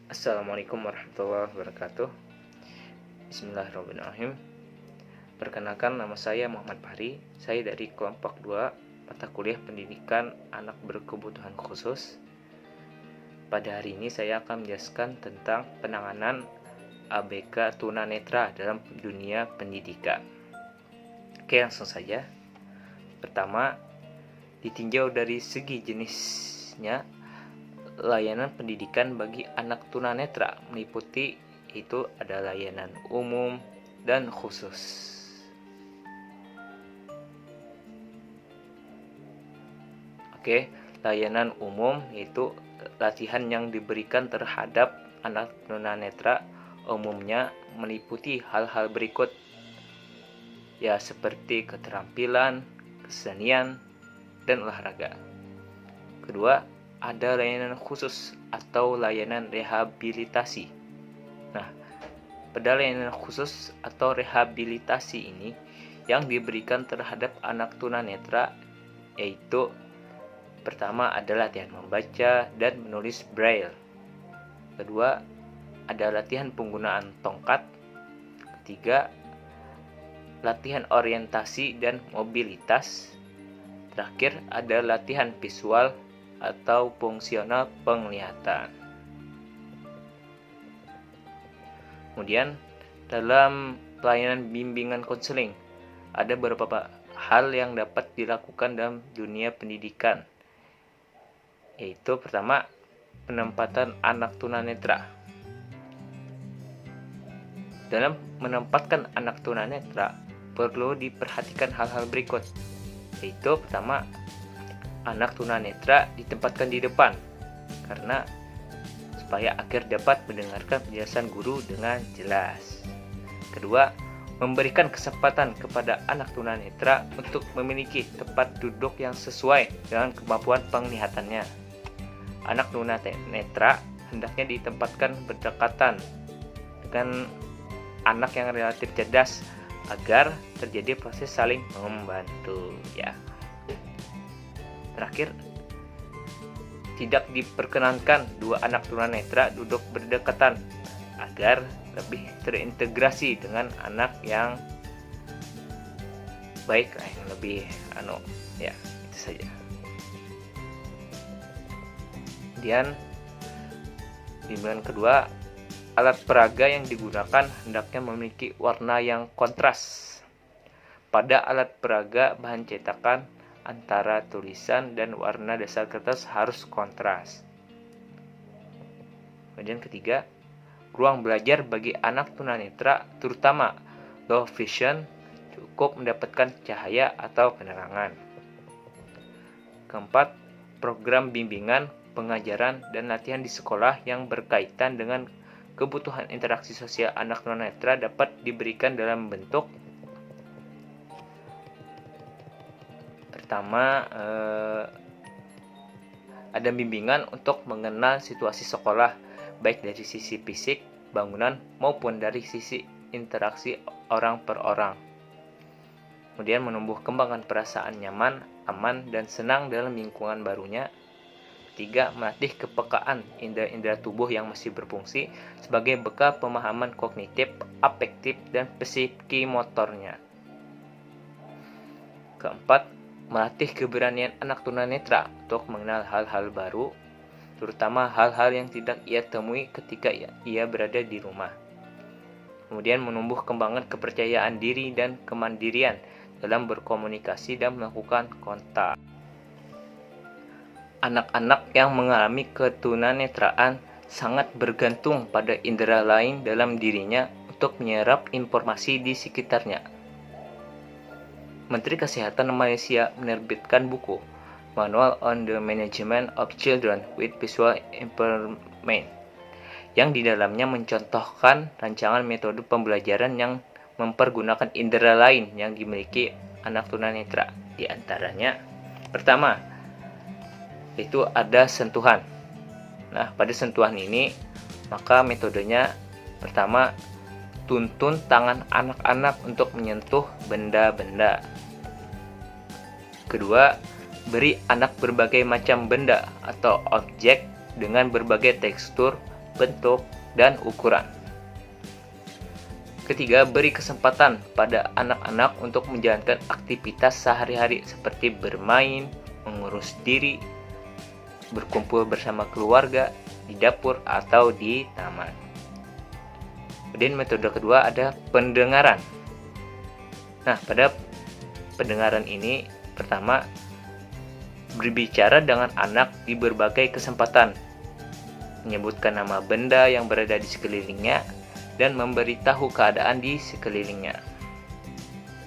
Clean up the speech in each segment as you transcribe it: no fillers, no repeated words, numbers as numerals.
Assalamualaikum warahmatullahi wabarakatuh. Bismillahirrahmanirrahim. Perkenalkan, nama saya Muhammad Fahri. Saya dari kelompok 2 mata kuliah pendidikan anak berkebutuhan khusus. Pada hari ini saya akan menjelaskan tentang penanganan ABK tunanetra dalam dunia pendidikan. Oke, langsung saja. Pertama, ditinjau dari segi jenisnya, layanan pendidikan bagi anak tunanetra meliputi itu ada layanan umum dan khusus. Oke, layanan umum yaitu latihan yang diberikan terhadap anak tunanetra umumnya meliputi hal-hal berikut, ya, seperti keterampilan, kesenian, dan olahraga. Kedua, ada layanan khusus atau layanan rehabilitasi. Nah, pada layanan khusus atau rehabilitasi ini yang diberikan terhadap anak tunanetra yaitu pertama ada latihan membaca dan menulis braille. Kedua, ada latihan penggunaan tongkat. Ketiga, latihan orientasi dan mobilitas. Terakhir, ada latihan visual atau fungsional penglihatan. Kemudian dalam pelayanan bimbingan konseling ada beberapa hal yang dapat dilakukan dalam dunia pendidikan, yaitu pertama, penempatan anak tunanetra. Dalam menempatkan anak tunanetra perlu diperhatikan hal-hal berikut, yaitu pertama, anak tunanetra ditempatkan di depan karena supaya agar dapat mendengarkan penjelasan guru dengan jelas. Kedua, memberikan kesempatan kepada anak tunanetra untuk memiliki tempat duduk yang sesuai dengan kemampuan penglihatannya. Anak tunanetra hendaknya ditempatkan berdekatan dengan anak yang relatif cerdas agar terjadi proses saling membantu, ya. Terakhir, tidak diperkenankan dua anak tunanetra duduk berdekatan agar lebih terintegrasi dengan anak yang baik, yang lebih ya, itu saja. Kemudian bimbingan kedua, alat peraga yang digunakan hendaknya memiliki warna yang kontras. Pada alat peraga bahan cetakan antara tulisan dan warna dasar kertas harus kontras. Kemudian ketiga, ruang belajar bagi anak tunanetra terutama low vision cukup mendapatkan cahaya atau penerangan. Keempat, program bimbingan, pengajaran, dan latihan di sekolah yang berkaitan dengan kebutuhan interaksi sosial anak tunanetra dapat diberikan dalam bentuk pertama, ada bimbingan untuk mengenal situasi sekolah baik dari sisi fisik, bangunan, maupun dari sisi interaksi orang per orang. Kemudian menumbuh kembangkan perasaan nyaman, aman, dan senang dalam lingkungan barunya. Ketiga, melatih kepekaan indera-indera tubuh yang masih berfungsi sebagai bekal pemahaman kognitif, afektif, dan psikimotornya. Keempat, melatih keberanian anak tunanetra untuk mengenal hal-hal baru, terutama hal-hal yang tidak ia temui ketika ia berada di rumah. Kemudian menumbuh kembangkan kepercayaan diri dan kemandirian dalam berkomunikasi dan melakukan kontak. Anak-anak yang mengalami ketunanetraan sangat bergantung pada indera lain dalam dirinya untuk menyerap informasi di sekitarnya. Menteri Kesehatan Malaysia menerbitkan buku Manual on the Management of Children with Visual Impairment yang di dalamnya mencontohkan rancangan metode pembelajaran yang mempergunakan indera lain yang dimiliki anak tunanetra. Di antaranya, pertama, itu ada sentuhan. Nah, pada sentuhan ini, maka metodenya pertama, tuntun tangan anak-anak untuk menyentuh benda-benda. Kedua, beri anak berbagai macam benda atau objek dengan berbagai tekstur, bentuk, dan ukuran. Ketiga, beri kesempatan pada anak-anak untuk menjalankan aktivitas sehari-hari seperti bermain, mengurus diri, berkumpul bersama keluarga, di dapur, atau di taman. Kemudian metode kedua ada pendengaran. Nah, pada pendengaran ini pertama, berbicara dengan anak di berbagai kesempatan, menyebutkan nama benda yang berada di sekelilingnya, dan memberitahu keadaan di sekelilingnya.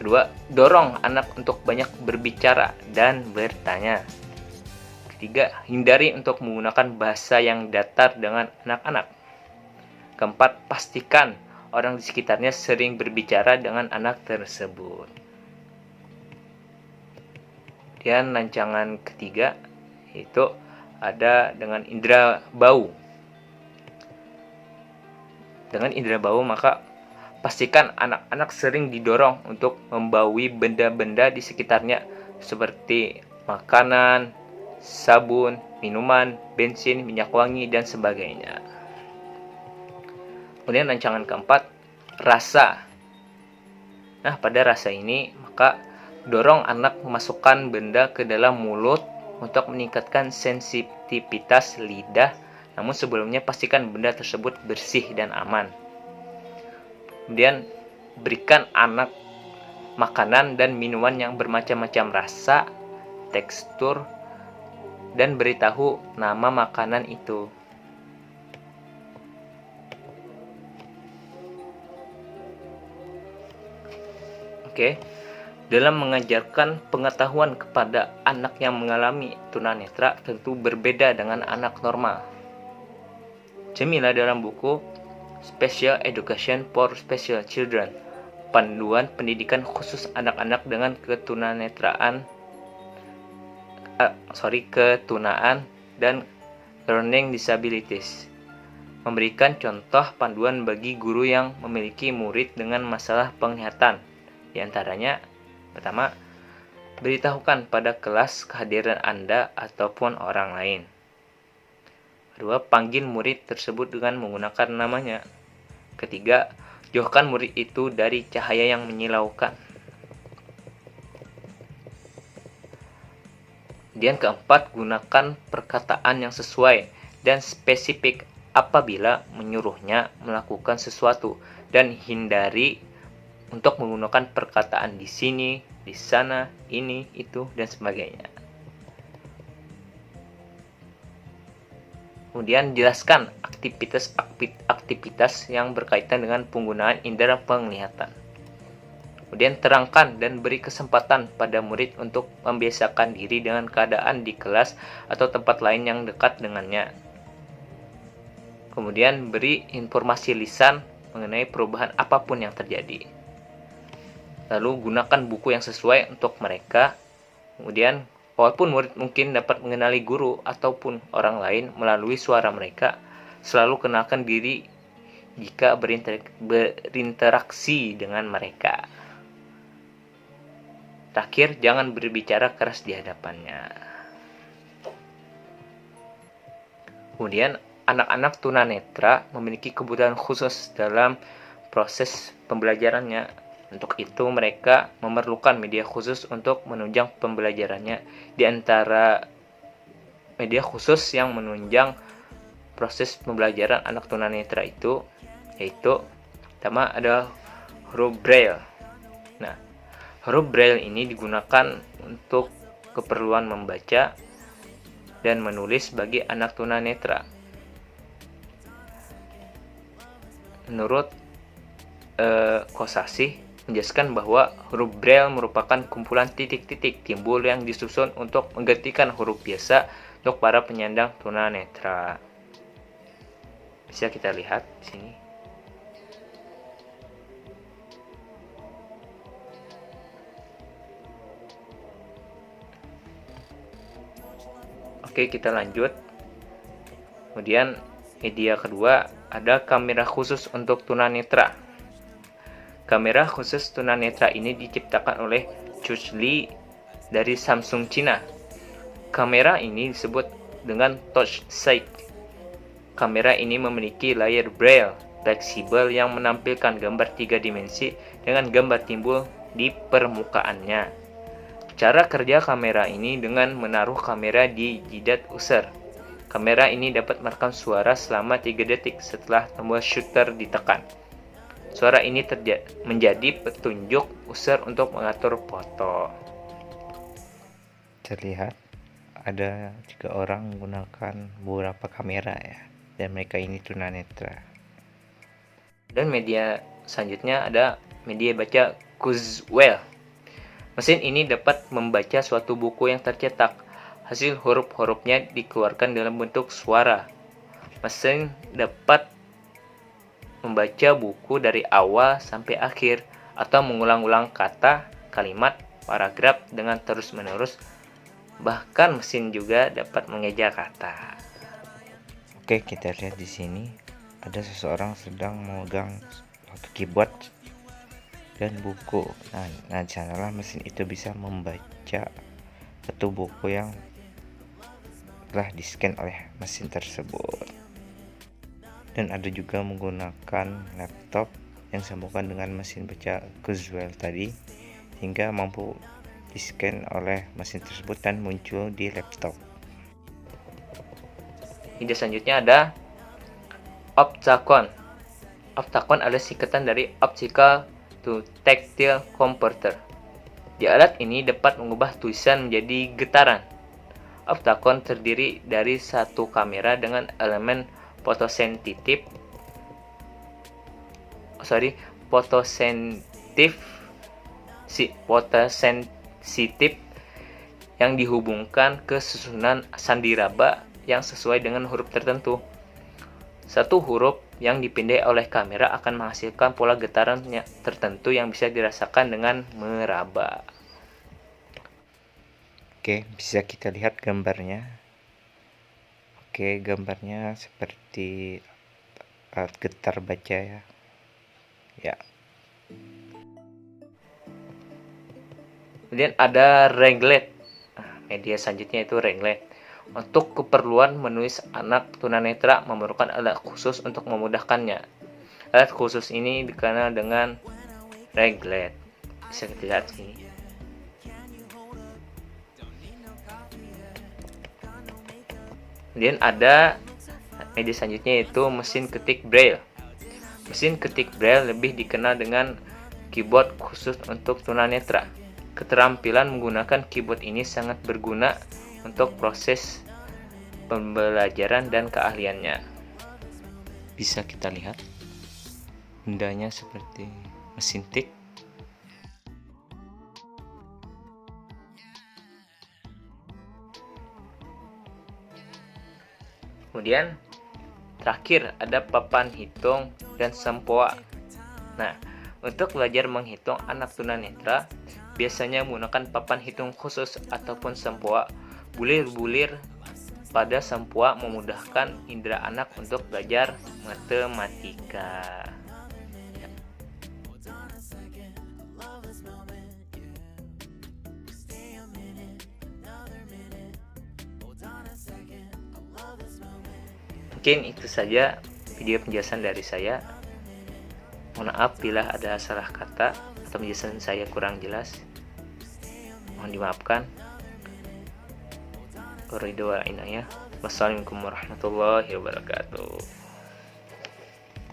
Kedua, dorong anak untuk banyak berbicara dan bertanya. Ketiga, hindari untuk menggunakan bahasa yang datar dengan anak-anak. Keempat, pastikan orang di sekitarnya sering berbicara dengan anak tersebut. Dan rancangan ketiga yaitu ada dengan indera bau. Dengan indera bau, maka pastikan anak-anak sering didorong untuk membaui benda-benda di sekitarnya seperti makanan, sabun, minuman, bensin, minyak wangi, dan sebagainya. Kemudian rancangan keempat, rasa. Nah, pada rasa ini, maka dorong anak memasukkan benda ke dalam mulut untuk meningkatkan sensitivitas lidah. Namun sebelumnya pastikan benda tersebut bersih dan aman. Kemudian berikan anak makanan dan minuman yang bermacam-macam rasa, tekstur, dan beritahu nama makanan itu. Oke. Dalam mengajarkan pengetahuan kepada anak yang mengalami tunanetra tentu berbeda dengan anak normal. Cemilan dalam buku Special Education for Special Children, panduan pendidikan khusus anak-anak dengan ketunaan dan learning disabilities, memberikan contoh panduan bagi guru yang memiliki murid dengan masalah penglihatan. Di antaranya, pertama, beritahukan pada kelas kehadiran Anda ataupun orang lain. Kedua, panggil murid tersebut dengan menggunakan namanya. Ketiga, jauhkan murid itu dari cahaya yang menyilaukan. Kemudian keempat, gunakan perkataan yang sesuai dan spesifik apabila menyuruhnya melakukan sesuatu, dan hindari untuk menggunakan perkataan di sini, di sana, ini, itu, dan sebagainya. Kemudian jelaskan aktivitas yang berkaitan dengan penggunaan indera penglihatan. Kemudian terangkan dan beri kesempatan pada murid untuk membiasakan diri dengan keadaan di kelas atau tempat lain yang dekat dengannya. Kemudian beri informasi lisan mengenai perubahan apapun yang terjadi. Lalu gunakan buku yang sesuai untuk mereka. Kemudian walaupun murid mungkin dapat mengenali guru ataupun orang lain melalui suara mereka, selalu kenalkan diri jika berinteraksi dengan mereka. Terakhir, jangan berbicara keras di hadapannya. Kemudian, anak-anak tunanetra memiliki kebutuhan khusus dalam proses pembelajarannya. Untuk itu, mereka memerlukan media khusus untuk menunjang pembelajarannya. Di antara media khusus yang menunjang proses pembelajaran anak tunanetra itu, yaitu pertama ada huruf Braille. Nah, huruf Braille ini digunakan untuk keperluan membaca dan menulis bagi anak tunanetra. Menurut Kosasih menjelaskan bahwa huruf Braille merupakan kumpulan titik-titik timbul yang disusun untuk menggantikan huruf biasa untuk para penyandang tunanetra. Bisa kita lihat di sini. Oke, kita lanjut. Kemudian media kedua ada kamera khusus untuk tunanetra. Kamera khusus tunanetra ini diciptakan oleh Chuch Lee dari Samsung Cina. Kamera ini disebut dengan Touch Sight. Kamera ini memiliki layar braille fleksibel yang menampilkan gambar 3 dimensi dengan gambar timbul di permukaannya. Cara kerja kamera ini dengan menaruh kamera di jidat user. Kamera ini dapat merekam suara selama 3 detik setelah tombol shutter ditekan. Suara ini menjadi petunjuk user untuk mengatur foto. Terlihat ada 3 orang menggunakan beberapa kamera ya, dan mereka ini tunanetra. Dan media selanjutnya ada media baca Kurzweil. Mesin ini dapat membaca suatu buku yang tercetak. Hasil huruf-hurufnya dikeluarkan dalam bentuk suara. Mesin dapat membaca buku dari awal sampai akhir atau mengulang-ulang kata, kalimat, paragraf dengan terus-menerus. Bahkan mesin juga dapat mengeja kata. Oke, kita lihat di sini ada seseorang sedang memegang suatu keyboard dan buku. Nah, di sanalah mesin itu bisa membaca satu buku yang telah di-scan oleh mesin tersebut. Dan ada juga menggunakan laptop yang disambungkan dengan mesin baca Kurzweil tadi, hingga mampu di-scan oleh mesin tersebut dan muncul di laptop. Ide selanjutnya ada Optacon. Optacon adalah singkatan dari Optical to Tactile Converter. Di alat ini dapat mengubah tulisan menjadi getaran. Optacon terdiri dari satu kamera dengan elemen fotosensitif yang dihubungkan ke susunan sandiraba yang sesuai dengan huruf tertentu. Satu huruf yang dipindai oleh kamera akan menghasilkan pola getaran tertentu yang bisa dirasakan dengan meraba. Oke, bisa kita lihat gambarnya. Oke, gambarnya seperti alat getar baca ya. Ya. Kemudian ada Reglet. Media selanjutnya itu Reglet. Untuk keperluan menulis anak tunanetra memerlukan alat khusus untuk memudahkannya. Alat khusus ini dikenal dengan Reglet. Bisa kita lihat sini. Kemudian ada media selanjutnya yaitu mesin ketik braille. Mesin ketik braille lebih dikenal dengan keyboard khusus untuk tunanetra. Keterampilan menggunakan keyboard ini sangat berguna untuk proses pembelajaran dan keahliannya. Bisa kita lihat bendanya seperti mesin tik. Kemudian terakhir ada papan hitung dan sempoa. Nah, untuk belajar menghitung anak tunanetra biasanya menggunakan papan hitung khusus ataupun sempoa. Bulir-bulir pada sempoa memudahkan indera anak untuk belajar matematika. Mungkin itu saja video penjelasan dari saya. Mohon maaf bila ada salah kata atau penjelasan saya kurang jelas. Mohon dimaafkan. Wassalamualaikum warahmatullahi wabarakatuh.